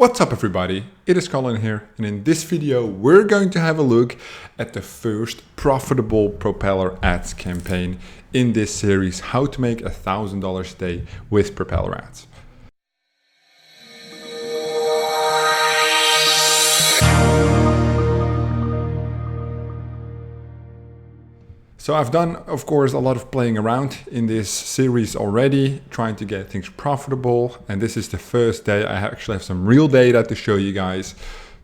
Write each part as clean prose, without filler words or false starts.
What's up everybody, it is Colin here, and in this video we're going to have a look at the first profitable Propeller Ads campaign in this series, how to make $1,000 a day with Propellerads. So I've done, of course, a lot of playing around in this series already, trying to get things profitable. And this is the first day I actually have some real data to show you guys,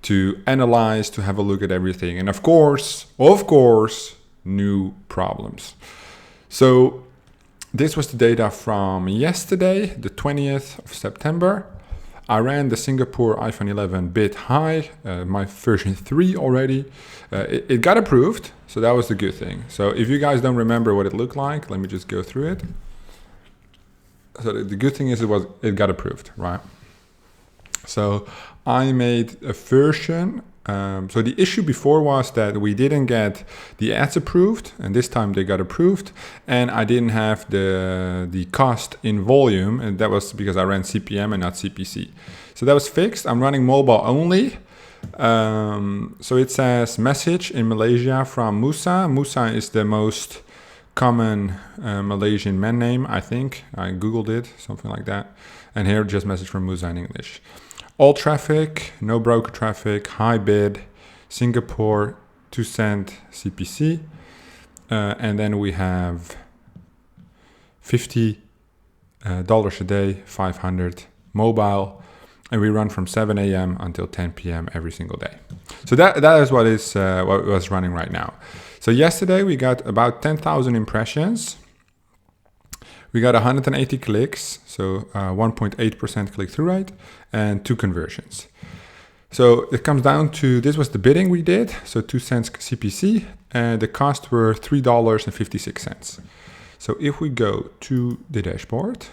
to analyze, to have a look at everything. And of course, new problems. So this was the data from yesterday, the 20th of September. I ran the Singapore iPhone 11 bit high, my version 3 already. It got approved, so that was the good thing. So if you guys don't remember what it looked like, let me just go through it. So the good thing is it got approved, right? So I made a version. So the issue before was that we didn't get the ads approved, and this time they got approved, and I didn't have the cost in volume, and that was because I ran CPM and not CPC. So that was fixed. I'm running mobile only. So it says message in Malaysia from Musa. Musa is the most common Malaysian man name, I think. I googled it, something like that. And here just message from Musa in English. All traffic, no broker traffic, high bid, Singapore, 2 cent CPC. And then we have $50 a day, 500 mobile. And we run from 7 a.m. until 10 p.m. every single day. So that is what was running right now. So yesterday we got about 10,000 impressions. We got 180 clicks, so 1.8% click-through rate, and 2 conversions. So it comes down to, this was the bidding we did, so 2 cents CPC, and the costs were $3.56. So if we go to the dashboard,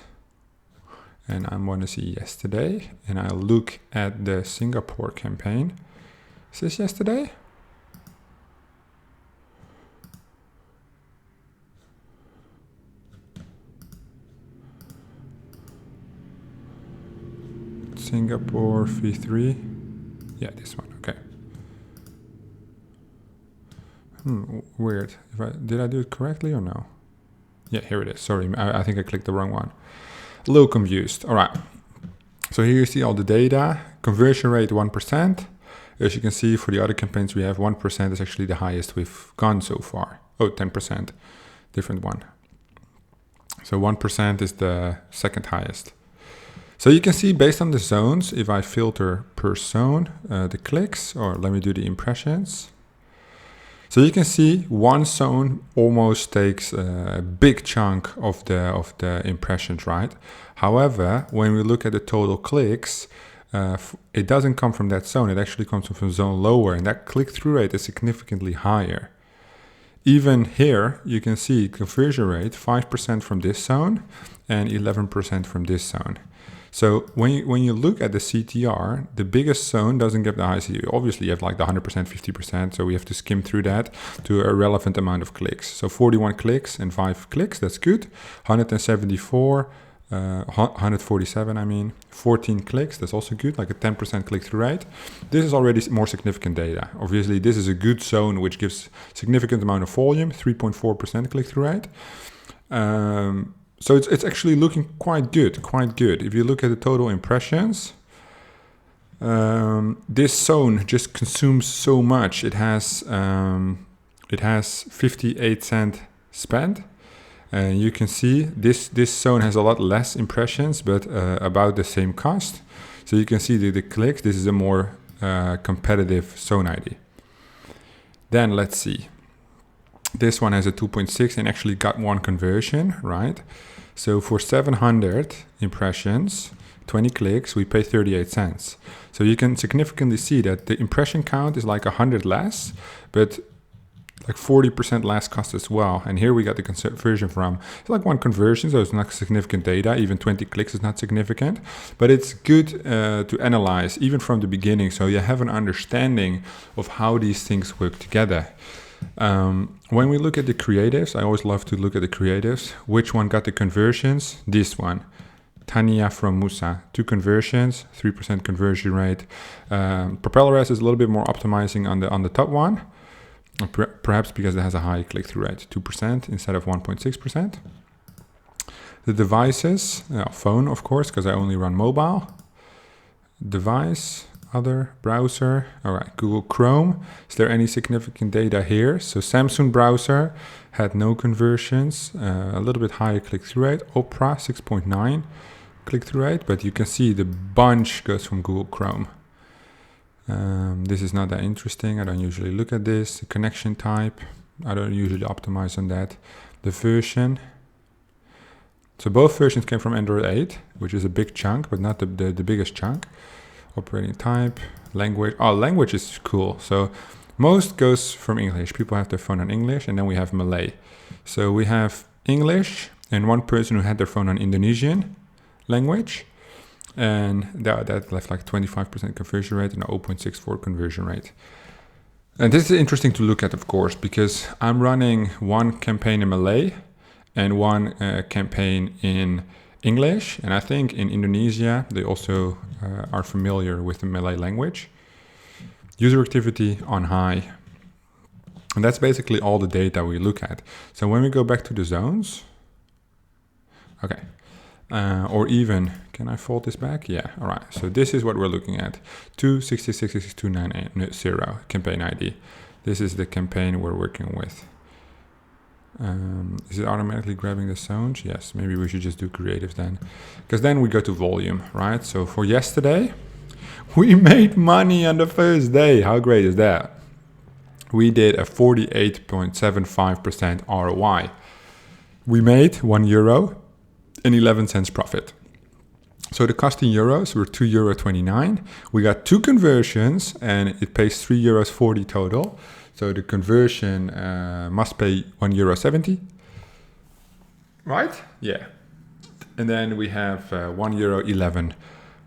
and I want to see yesterday, and I look at the Singapore campaign. Is this yesterday? Singapore V3. Yeah, this one. Okay. Weird. Did I do it correctly or no? Yeah, here it is. Sorry, I think I clicked the wrong one. A little confused. All right. So here you see all the data. Conversion rate 1%. As you can see, for the other campaigns we have, 1% is actually the highest we've gone so far. Oh, 10%. Different one. So 1% is the second highest. So you can see based on the zones, if I filter per zone, the clicks, or let me do the impressions. So you can see one zone almost takes a big chunk of the impressions, right? However, when we look at the total clicks, it doesn't come from that zone. It actually comes from zone lower, and that click-through rate is significantly higher. Even here, you can see conversion rate 5% from this zone and 11% from this zone. So when you look at the CTR, the biggest zone doesn't get the highest. Obviously, you have like the 100%, 50%, so we have to skim through that to a relevant amount of clicks. So 41 clicks and 5 clicks, that's good. 174, 147, I mean, 14 clicks, that's also good, like a 10% click-through rate. This is already more significant data. Obviously, this is a good zone which gives significant amount of volume, 3.4% click-through rate. So it's actually looking quite good. If you look at the total impressions, this zone just consumes so much. It has 58 cent spent, and you can see this zone has a lot less impressions, but about the same cost. So you can see the clicks. This is a more competitive zone ID. Then let's see. This one has a 2.6 and actually got 1 conversion, right? So for 700 impressions, 20 clicks, we pay 38 cents. So you can significantly see that the impression count is like 100 less, but like 40% less cost as well. And here we got the conversion from, it's like 1 conversion, so it's not significant data. Even 20 clicks is not significant, but it's good to analyze even from the beginning, so you have an understanding of how these things work together. When we look at the creatives, I always love to look at the creatives. Which one got the conversions? This one. Tania from Musa, 2 conversions, 3% conversion rate. Propellerads is a little bit more optimizing on the top one, perhaps because it has a high click-through rate, 2% instead of 1.6%. The devices, phone of course, because I only run mobile. Device, other, browser, all right, Google Chrome. Is there any significant data here? So Samsung browser had no conversions, a little bit higher click-through rate. Opera, 6.9 click-through rate, but you can see the bunch goes from Google Chrome. This is not that interesting. I don't usually look at this. The connection type, I don't usually optimize on that. The version. So both versions came from Android 8, which is a big chunk, but not the biggest chunk. Operating type, language. Oh, language is cool. So most goes from English. People have their phone on English, and then we have Malay. So we have English and one person who had their phone on Indonesian language. And that left like 25% conversion rate and a 0.64 conversion rate. And this is interesting to look at, of course, because I'm running one campaign in Malay and one campaign in English. And I think in Indonesia, they also are familiar with the Malay language. User activity on high. And that's basically all the data we look at. So when we go back to the zones, okay. Or even, can I fold this back? Yeah, all right. So this is what we're looking at. 2666290 campaign ID. This is the campaign we're working with. Is it automatically grabbing the zones? Yes, maybe we should just do creative then. Because then we go to volume, right? So for yesterday, we made money on the first day. How great is that? We did a 48.75% ROI. We made €1 and 11 cents profit. So the cost in euros were €2.29. We got 2 conversions and it pays €3.40 total. So the conversion must pay €1.70, right? Yeah. And then we have €1.11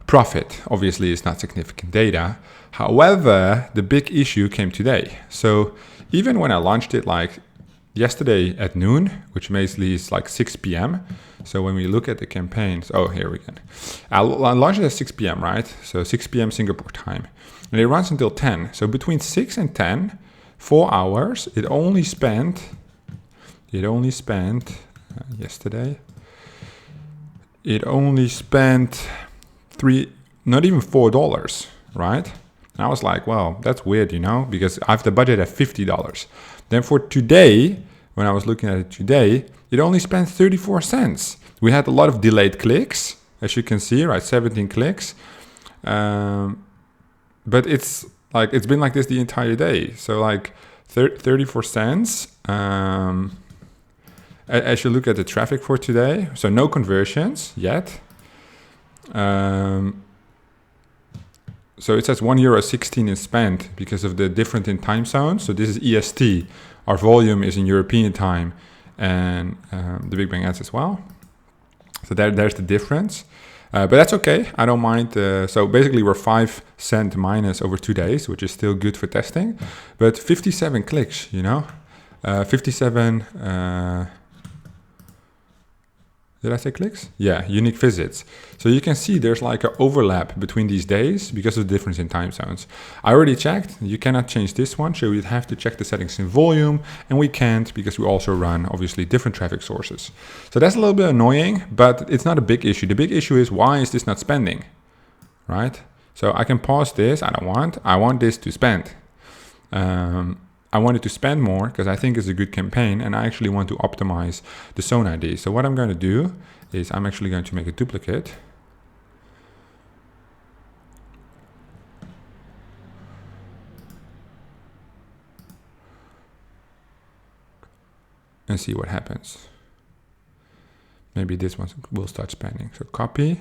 profit. Obviously, it's not significant data. However, the big issue came today. So even when I launched it like yesterday at noon, which basically is like 6 p.m. So when we look at the campaigns, oh, here we go. I launched it at 6 p.m., right? So 6 p.m. Singapore time. And it runs until 10. So between 6 and 10, 4 hours, it only spent yesterday, it only spent not even $4, right? And I was like, well, that's weird, you know, because I have the budget at $50. Then for today, when I was looking at it today, it only spent 34 cents. We had a lot of delayed clicks, as you can see, right? 17 clicks. But it's been like this the entire day. So like 34 cents. As you look at the traffic for today, so no conversions yet. So it says €1.16 is spent because of the difference in time zones. So this is EST. Our volume is in European time and the Big Bang Ads as well. So there's the difference. But that's okay. I don't mind. So basically we're 5 cents minus over 2 days, which is still good for testing. But 57 clicks, you know, 57. Did I say clicks? Yeah, unique visits. So you can see there's like an overlap between these days because of the difference in time zones. I already checked. You cannot change this one. So we'd have to check the settings in volume. And we can't because we also run, obviously, different traffic sources. So that's a little bit annoying, but it's not a big issue. The big issue is why is this not spending, right? So I can pause this. I want this to spend. I wanted to spend more because I think it's a good campaign and I actually want to optimize the zone ID. So what I'm going to do is I'm actually going to make a duplicate. And see what happens. Maybe this one will start spending. So copy.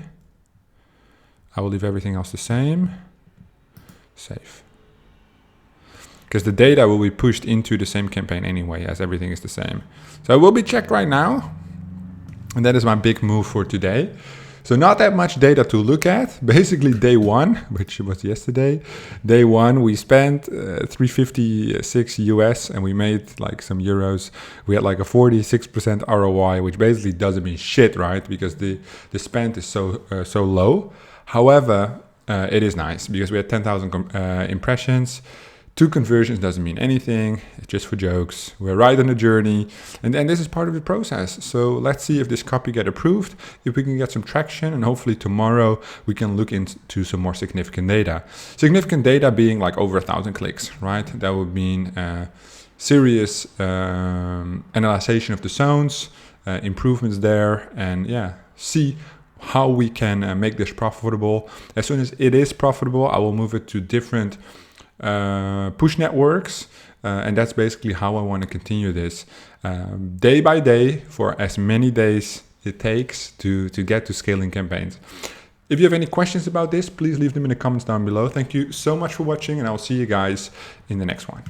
I will leave everything else the same. Save. Because the data will be pushed into the same campaign anyway, as everything is the same. So it will be checked right now. And that is my big move for today. So not that much data to look at. Basically day one, which was yesterday, day one, we spent 356 US and we made like some euros. We had like a 46% ROI, which basically doesn't mean shit, right? Because the spend is so low. However, it is nice because we had 10,000 impressions. 2 conversions doesn't mean anything, it's just for jokes. We're right on the journey, and this is part of the process. So let's see if this copy get approved, if we can get some traction, and hopefully tomorrow we can look into some more significant data. Significant data being like over 1,000 clicks, right? That would mean serious analyzation of the zones, improvements there, and yeah, see how we can make this profitable. As soon as it is profitable, I will move it to different push networks, and that's basically how I want to continue this day by day for as many days it takes to get to scaling campaigns. If you have any questions about this, please leave them in the comments down below. Thank you so much for watching, and I'll see you guys in the next one.